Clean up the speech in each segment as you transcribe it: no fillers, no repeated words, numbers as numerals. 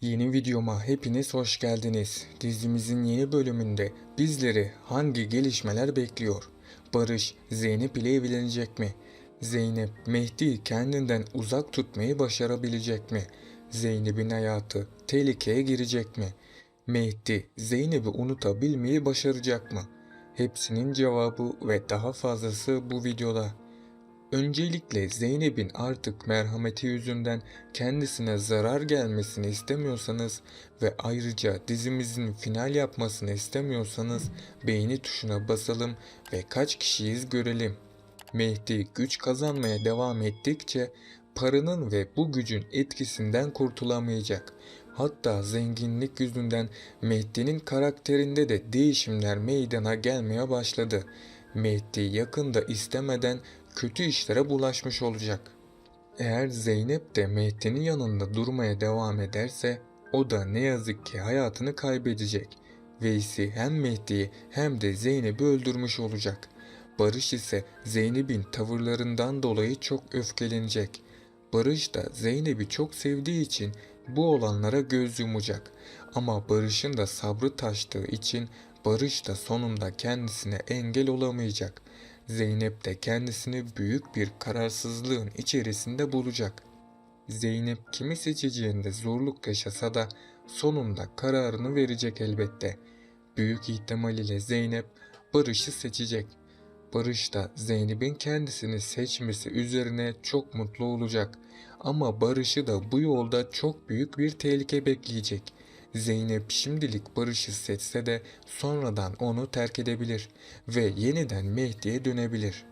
Yeni videoma hepiniz hoş geldiniz. Dizimizin yeni bölümünde bizleri hangi gelişmeler bekliyor? Barış, Zeynep ile evlenecek mi? Zeynep, Mehdi'yi kendinden uzak tutmayı başarabilecek mi? Zeynep'in hayatı tehlikeye girecek mi? Mehdi, Zeynep'i unutabilmeyi başaracak mı? Hepsinin cevabı ve daha fazlası bu videoda. Öncelikle Zeynep'in artık merhameti yüzünden kendisine zarar gelmesini istemiyorsanız ve ayrıca dizimizin final yapmasını istemiyorsanız beğeni tuşuna basalım ve kaç kişiyiz görelim. Mehdi güç kazanmaya devam ettikçe paranın ve bu gücün etkisinden kurtulamayacak. Hatta zenginlik yüzünden Mehdi'nin karakterinde de değişimler meydana gelmeye başladı. Mehdi yakında istemeden kötü işlere bulaşmış olacak. Eğer Zeynep de Mehdi'nin yanında durmaya devam ederse o da ne yazık ki hayatını kaybedecek. Veysi hem Mehdi'yi hem de Zeynep'i öldürmüş olacak. Barış ise Zeynep'in tavırlarından dolayı çok öfkelenecek. Barış da Zeynep'i çok sevdiği için bu olanlara göz yumacak. Ama Barış'ın da sabrı taştığı için Barış da sonunda kendisine engel olamayacak. Zeynep de kendisini büyük bir kararsızlığın içerisinde bulacak. Zeynep kimi seçeceğinde zorluk yaşasa da sonunda kararını verecek elbette. Büyük ihtimal ile Zeynep Barış'ı seçecek. Barış da Zeynep'in kendisini seçmesi üzerine çok mutlu olacak. Ama Barış'ı da bu yolda çok büyük bir tehlike bekleyecek. Zeynep şimdilik Barış'ı seçse de sonradan onu terk edebilir ve yeniden Mehdi'ye dönebilir.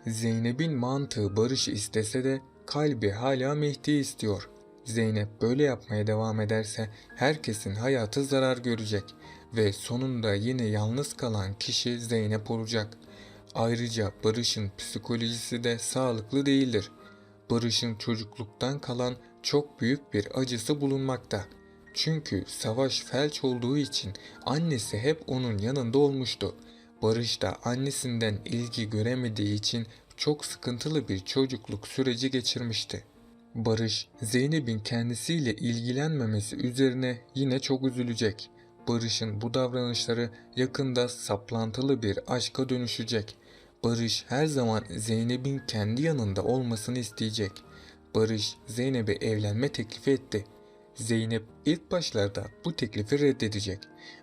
Zeynep'in mantığı Barış'ı istese de kalbi hala Mehdi'yi istiyor. Zeynep böyle yapmaya devam ederse herkesin hayatı zarar görecek ve sonunda yine yalnız kalan kişi Zeynep olacak. Ayrıca Barış'ın psikolojisi de sağlıklı değildir. Barış'ın çocukluktan kalan çok büyük bir acısı bulunmakta. Çünkü Savaş felç olduğu için annesi hep onun yanında olmuştu. Barış da annesinden ilgi göremediği için çok sıkıntılı bir çocukluk süreci geçirmişti. Barış, Zeynep'in kendisiyle ilgilenmemesi üzerine yine çok üzülecek. Barış'ın bu davranışları yakında saplantılı bir aşka dönüşecek. Barış her zaman Zeynep'in kendi yanında olmasını isteyecek. Barış, Zeynep'e evlenme teklifi etti. Zeynep ilk başlarda bu teklifi reddedecek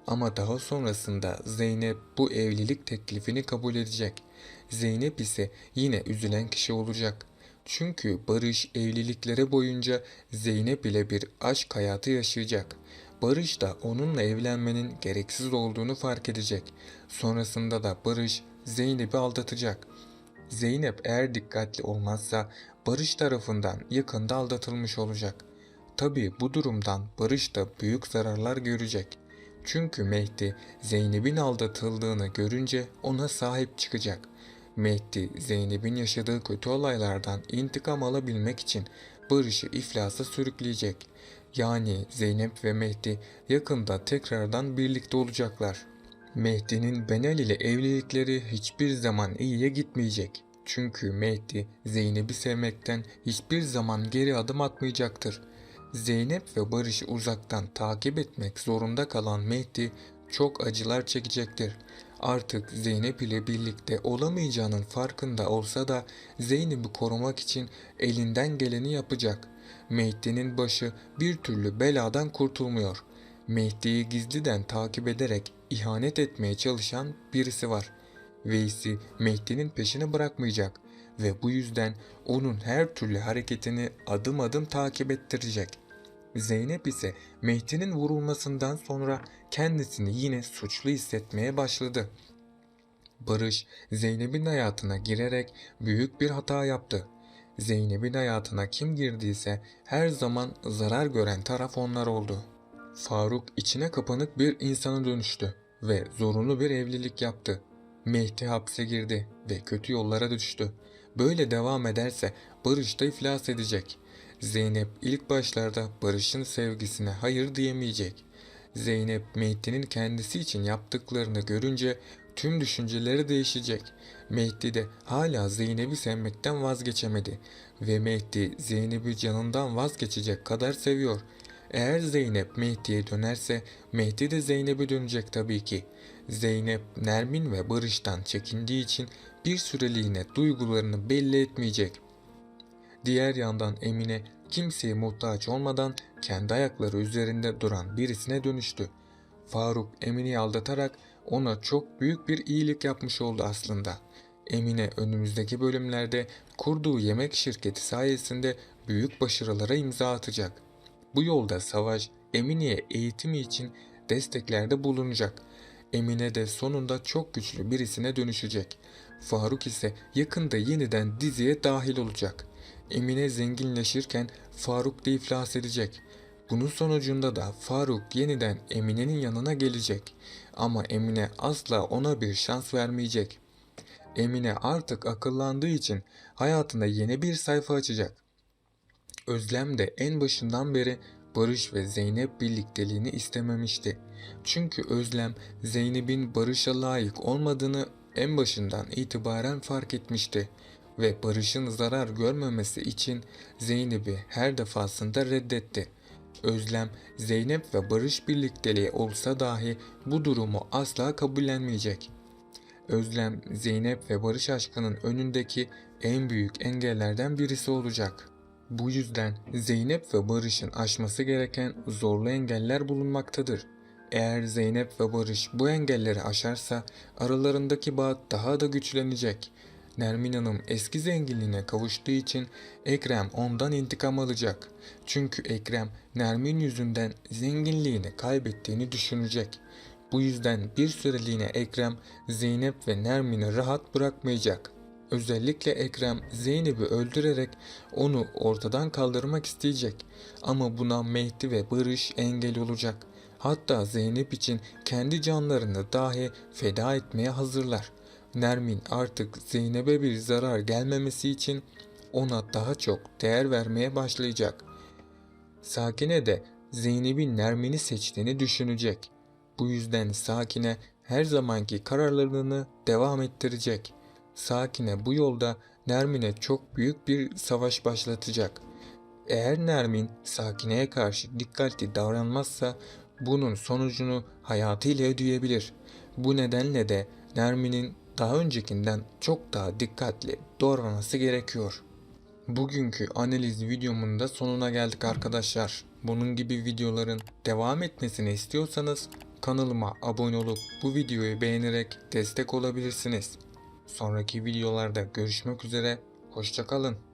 ama daha sonrasında Zeynep bu evlilik teklifini kabul edecek. Zeynep ise yine üzülen kişi olacak. Çünkü Barış evliliklere boyunca Zeynep ile bir aşk hayatı yaşayacak. Barış da onunla evlenmenin gereksiz olduğunu fark edecek. Sonrasında da Barış Zeynep'i aldatacak. Zeynep eğer dikkatli olmazsa Barış tarafından yakında aldatılmış olacak. Tabii bu durumdan Barış da büyük zararlar görecek. Çünkü Mehdi Zeynep'in aldatıldığını görünce ona sahip çıkacak. Mehdi Zeynep'in yaşadığı kötü olaylardan intikam alabilmek için Barış'ı iflasa sürükleyecek. Yani Zeynep ve Mehdi yakında tekrardan birlikte olacaklar. Mehdi'nin Benel ile evlilikleri hiçbir zaman iyiye gitmeyecek. Çünkü Mehdi Zeynep'i sevmekten hiçbir zaman geri adım atmayacaktır. Zeynep ve Barış'ı uzaktan takip etmek zorunda kalan Mehdi çok acılar çekecektir. Artık Zeynep ile birlikte olamayacağının farkında olsa da Zeynep'i korumak için elinden geleni yapacak. Mehdi'nin başı bir türlü beladan kurtulmuyor. Mehdi'yi gizliden takip ederek ihanet etmeye çalışan birisi var. Veysi Mehdi'nin peşini bırakmayacak ve bu yüzden onun her türlü hareketini adım adım takip ettirecek. Zeynep ise Mehdi'nin vurulmasından sonra kendisini yine suçlu hissetmeye başladı. Barış, Zeynep'in hayatına girerek büyük bir hata yaptı. Zeynep'in hayatına kim girdiyse her zaman zarar gören taraf onlar oldu. Faruk içine kapanık bir insana dönüştü ve zorunlu bir evlilik yaptı. Mehdi hapse girdi ve kötü yollara düştü. Böyle devam ederse Barış da iflas edecek. Zeynep ilk başlarda Barış'ın sevgisine hayır diyemeyecek. Zeynep Mehdi'nin kendisi için yaptıklarını görünce tüm düşünceleri değişecek. Mehdi de hala Zeynep'i sevmekten vazgeçemedi ve Mehdi Zeynep'i canından vazgeçecek kadar seviyor. Eğer Zeynep Mehdi'ye dönerse Mehdi de Zeynep'e dönecek tabii ki. Zeynep, Nermin ve Barış'tan çekindiği için bir süreliğine duygularını belli etmeyecek. Diğer yandan Emine kimseye muhtaç olmadan kendi ayakları üzerinde duran birisine dönüştü. Faruk Emine'yi aldatarak ona çok büyük bir iyilik yapmış oldu aslında. Emine önümüzdeki bölümlerde kurduğu yemek şirketi sayesinde büyük başarılara imza atacak. Bu yolda Savaş Emine'ye eğitimi için desteklerde bulunacak. Emine de sonunda çok güçlü birisine dönüşecek. Faruk ise yakında yeniden diziye dahil olacak. Emine zenginleşirken Faruk da iflas edecek. Bunun sonucunda da Faruk yeniden Emine'nin yanına gelecek. Ama Emine asla ona bir şans vermeyecek. Emine artık akıllandığı için hayatında yeni bir sayfa açacak. Özlem de en başından beri Barış ve Zeynep birlikteliğini istememişti. Çünkü Özlem Zeynep'in Barış'a layık olmadığını en başından itibaren fark etmişti ve Barış'ın zarar görmemesi için Zeynep'i her defasında reddetti. Özlem, Zeynep ve Barış birlikteliği olsa dahi bu durumu asla kabullenmeyecek. Özlem, Zeynep ve Barış aşkının önündeki en büyük engellerden birisi olacak. Bu yüzden Zeynep ve Barış'ın aşması gereken zorlu engeller bulunmaktadır. Eğer Zeynep ve Barış bu engelleri aşarsa aralarındaki bağ daha da güçlenecek. Nermin Hanım eski zenginliğine kavuştuğu için Ekrem ondan intikam alacak. Çünkü Ekrem Nermin yüzünden zenginliğini kaybettiğini düşünecek. Bu yüzden bir süreliğine Ekrem Zeynep ve Nermin'i rahat bırakmayacak. Özellikle Ekrem Zeynep'i öldürerek onu ortadan kaldırmak isteyecek. Ama buna Mehdi ve Barış engel olacak. Hatta Zeynep için kendi canlarını dahi feda etmeye hazırlar. Nermin artık Zeynep'e bir zarar gelmemesi için ona daha çok değer vermeye başlayacak. Sakine de Zeynep'in Nermin'i seçtiğini düşünecek. Bu yüzden Sakine her zamanki kararlarını devam ettirecek. Sakine bu yolda Nermin'e çok büyük bir savaş başlatacak. Eğer Nermin Sakine'ye karşı dikkatli davranmazsa bunun sonucunu hayatıyla ödeyebilir. Bu nedenle de Nermin'in daha öncekinden çok daha dikkatli davranması gerekiyor. Bugünkü analiz videomun da sonuna geldik arkadaşlar. Bunun gibi videoların devam etmesini istiyorsanız kanalıma abone olup bu videoyu beğenerek destek olabilirsiniz. Sonraki videolarda görüşmek üzere, hoşça kalın.